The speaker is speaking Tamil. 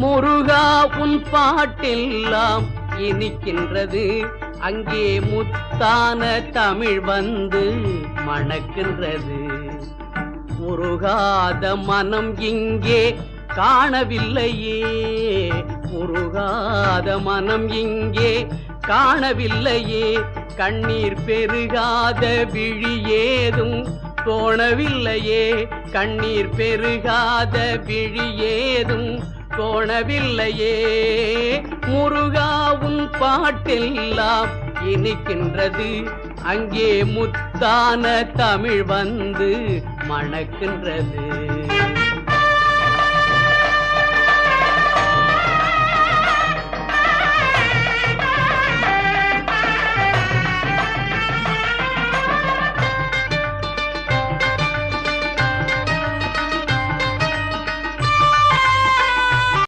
முருகா உன் பாட்டெல்லாம் இனிக்கின்றது, அங்கே முத்தான தமிழ் வந்து மணக்கின்றது. உருகாத மனம் இங்கே காணவில்லையே, உருகாத மனம் இங்கே காணவில்லையே, கண்ணீர் பெருகாத விழி ஏதும் தோணவில்லையே, கண்ணீர் பெருகாத விழி ஏதும் தோணவில்லையே. முருகா உன் பாட்டெல்லாம் இனிக்கின்றது, அங்கே முத்தான தமிழ் வந்து மணக்கின்றது.